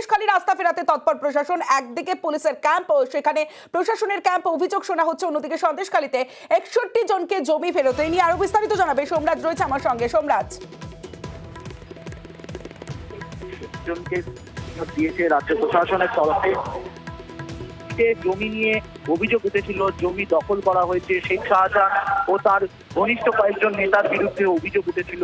সন্দেশখালী রাস্তা ফেরাতে তৎপর প্রশাসন। একদিকে পুলিশের ক্যাম্প, সেখানে প্রশাসনের ক্যাম্প, অভিযোগ শোনা হচ্ছে। অন্যদিকে সন্দেশখালীতে 61 জনকে জমি ফেরত। এই নিয়ে আরো বিস্তারিত জানাবে সোমরাজ রয়েছে আমার সঙ্গে। সোমরাজ, জনকে দিয়েছে রাজ্য প্রশাসনের তরফে। জমি নিয়ে অভিযোগ উঠেছিল, জমি দখল করা হয়েছে, শেখ শাহজাহান ও তার ঘনিষ্ঠ কয়েকজন নেতার বিরুদ্ধে অভিযোগ উঠেছিল।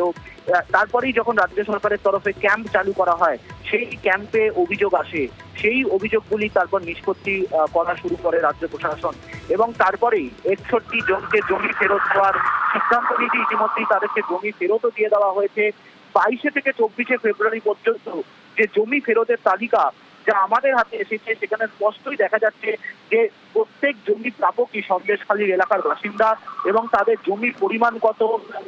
তারপরেই যখন রাজ্য সরকারের তরফে ক্যাম্প চালু করা হয়, সেই ক্যাম্পে অভিযোগ আসে। সেই অভিযোগগুলি তারপর নিষ্পত্তি করা শুরু করে রাজ্য প্রশাসন, এবং তারপরেই 61 জনকে জমি ফেরত দেওয়ার সিদ্ধান্ত নিয়েছে। ইতিমধ্যেই তাদেরকে জমি ফেরতও দিয়ে দেওয়া হয়েছে। 22 থেকে 24 ফেব্রুয়ারি পর্যন্ত যে জমি ফেরতের তালিকা যা আমাদের হাতে এসেছে, সেখানে স্পষ্টই দেখা যাচ্ছে যে প্রত্যেক জমি প্রাপকই সন্দেশখালীর এলাকার বাসিন্দা, এবং তাদের জমির পরিমাণ কত,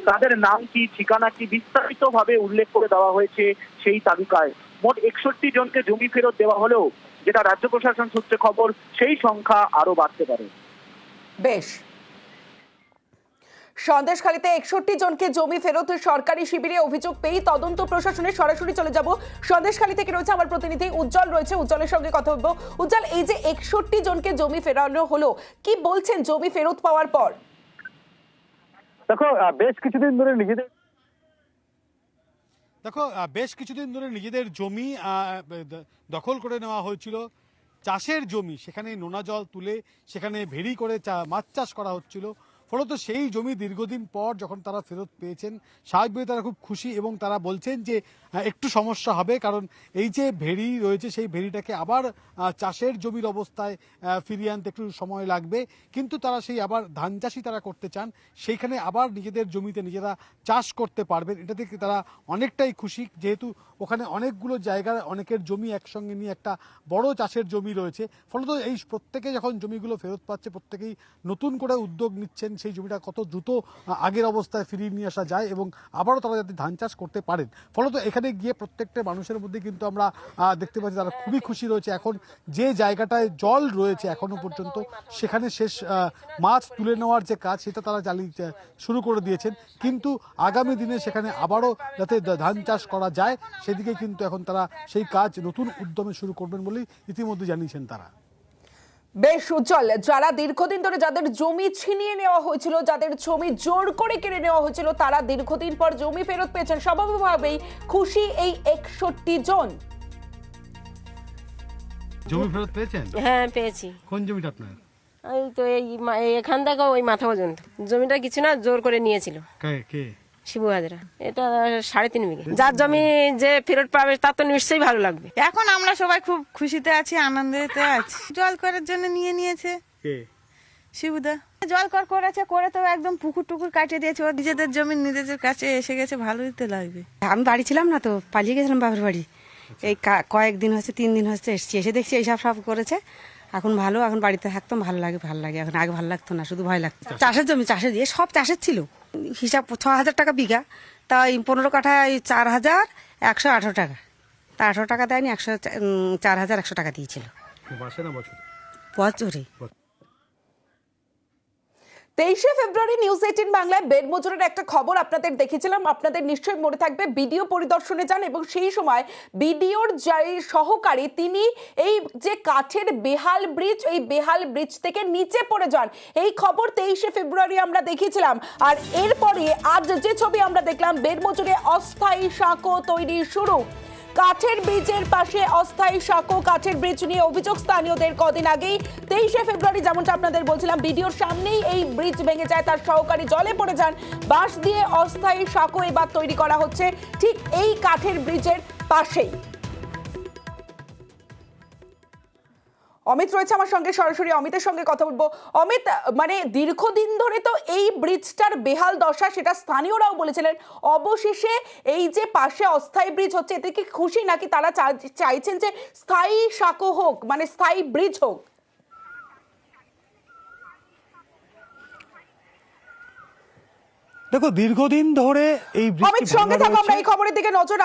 তাদের নাম কি, ঠিকানা কি, বিস্তারিতভাবে উল্লেখ করে দেওয়া হয়েছে সেই তালিকায়। মোট 61 জনকে জমি ফেরত দেওয়া হলেও, যেটা রাজ্য প্রশাসন সূত্রে খবর, সেই সংখ্যা আরো বাড়তে পারে। বেশ, সন্দেশখালীতে 61 জনকে জমি ফেরত সরকারি শিবিরে অভিযোগ পেয়ে তদন্ত প্রশাসনের। সরাসরি চলে যাব সন্দেশখালী থেকে, রয়েছে আমার প্রতিনিধি উজ্জ্বল, রয়েছে উজ্জ্বলের সঙ্গে কথা বলবো। উজ্জ্বল, এই যে 61 জনকে জমি ফেরানো হলো, কি বলছেন জমি ফেরত পাওয়ার পর? দেখো বেশ কিছুদিন ধরে নিজেদের জমি দখল করে নেওয়া হয়েছিল, চাষের জমি। সেখানে নোনা জল তুলে সেখানে ভেড়ি করে মাছ চাষ করা হচ্ছিল। ফলত সেই জমি দীর্ঘদিন পর যখন তারা ফেরত পেয়েছেন, স্বাভাবিকভাবে তারা খুব খুশি, এবং তারা বলছেন যে একটু সমস্যা হবে, কারণ এই যে ভেড়ি রয়েছে সেই ভেড়িটাকে আবার চাষের জমির অবস্থায় ফিরিয়ে আনতে একটু সময় লাগবে। কিন্তু তারা সেই আবার ধান চাষই তারা করতে চান, সেইখানে আবার নিজেদের জমিতে নিজেরা চাষ করতে পারবেন। এটা থেকে তারা অনেকটাই খুশি, যেহেতু ওখানে অনেকগুলো জায়গার অনেকের জমি একসঙ্গে নিয়ে একটা বড় চাষের জমি রয়েছে। ফলত এই প্রত্যেকে যখন জমিগুলো ফেরত পাচ্ছে, প্রত্যেকেই নতুন করে উদ্যোগ নিচ্ছেন সেই জমিটা কত দ্রুত আগের অবস্থায় ফিরিয়ে নিয়ে আসা যায়, এবং আবারও তারা যাতে ধান চাষ করতে পারেন। ফলত এখানে গিয়ে প্রত্যেকটা মানুষের মধ্যে কিন্তু আমরা দেখতে পাচ্ছি তারা খুবই খুশি রয়েছে। এখন যে জায়গাটায় জল রয়েছে এখনো পর্যন্ত, সেখানে শেষ মাছ তুলে নেওয়ার যে কাজ, সেটা তারা শুরু করে দিয়েছেন। কিন্তু আগামী দিনে সেখানে আবারও যাতে ধান চাষ করা যায়, সেদিকে কিন্তু এখন তারা সেই কাজ নতুন উদ্যমে শুরু করবেন বলেই ইতিমধ্যে জানিয়েছেন তারা। বেশ উজ্জ্বল, যারা দীর্ঘদিন ধরে যাদের জমি ছিনিয়ে নেওয়া হয়েছিল, যাদের জমি জোর করে কেড়ে নেওয়া হয়েছিল, তারা দীর্ঘদিন পর জমি ফেরত পেয়েছেন। স্বাভাবিকভাবেই খুশি এই 61 জন। জমি ফেরত পেয়েছেন? হ্যাঁ পেয়েছি। কোন জমিটা আপনার? এই তো এখান থেকে ওই মাথা পর্যন্ত জমিটা কিছু না, জোর করে নিয়েছিল। কে? শিবু হাজরা। এটা 3.5 বিঘে। যার জমি যে ফেরত পাবে তার তো নিশ্চয়ই ভালো লাগবে। এখন আমরা সবাই খুব খুশিতে আছি, আনন্দেতে আছি। জল করার জন্য নিয়েছে শিবুদা। জল করেছে, করে তো একদম পুকুর টুকুর কাটিয়ে দিয়েছে। ও নিজেদের জমি নিজেদের কাছে এসে গেছে, ভালোই তো লাগবে। আমি বাড়ি ছিলাম না তো, পালিয়ে গেছিলাম বাপের বাড়ি। এই কয়েকদিন হচ্ছে, 3 দিন হচ্ছে এসছি, এসে দেখছি এইসব সব করেছে। এখন ভালো, এখন বাড়িতে থাকতাম, ভালো লাগে। এখন আগে ভালো লাগতো না, শুধু ভয় লাগতো। চাষের জমি, চাষের দিয়ে সব চাষের ছিল। হিসাব 6,000 টাকা বিঘা, তাই 15 কাঠায় 4,118 টাকা। তা 18 টাকা দেয়নি, 4,100 টাকা দিয়েছিল বছরে। 23 ফেব্রুয়ারি নিউজ 18 বাংলায় বেড মজুরের একটা খবর আপনাদের দেখেছিলাম। আপনাদের নিশ্চয়ই মনে থাকবে, বিডিও পরিদর্শনে যান এবং সেই সময় বিডিওর যাই সহকারী, তিনি এই যে কাঠের বেহাল ব্রিজ, এই বেহাল ব্রিজ থেকে নিচে পড়ে যান। এই খবর 23 ফেব্রুয়ারি আমরা দেখিয়েছিলাম। আর এরপরে আজ যে ছবি আমরা দেখলাম, বেড মজুরে অস্থায়ী সাঁকো তৈরি শুরু। কাঠের ব্রিজের পাশে অস্থায়ী সাঁকো, কাঠের ব্রিজ নিয়ে অভিযোগ স্থানীয়দের। কদিন আগেই 23 ফেব্রুয়ারি যেমনটা আপনাদের বলছিলাম, ভিডিওর সামনেই এই ব্রিজ ভেঙে যায়, তার সহকারী জলে পড়ে যান। বাঁশ দিয়ে অস্থায়ী সাঁকো এবার তৈরি করা হচ্ছে ঠিক এই কাঠের ব্রিজের পাশেই। অমিত রয়েছে আমার সঙ্গে, সরাসরি অমিতের সঙ্গে কথা বলবো। অমিত, মানে দীর্ঘদিন ধরে তো এই ব্রিজটার বেহাল দশা, সেটা স্থানীয়রাও বলেছিলেন। অবশেষে এই যে পাশে অস্থায়ী ব্রিজ হচ্ছে, এতে কি খুশি, নাকি তারা চাইছেন যে স্থায়ী সাঁকো হোক, মানে স্থায়ী ব্রিজ হোক? দেখো দীর্ঘদিন ধরে এই অমিত সঙ্গে থাকো, আমরা এই খবরের দিকে নজর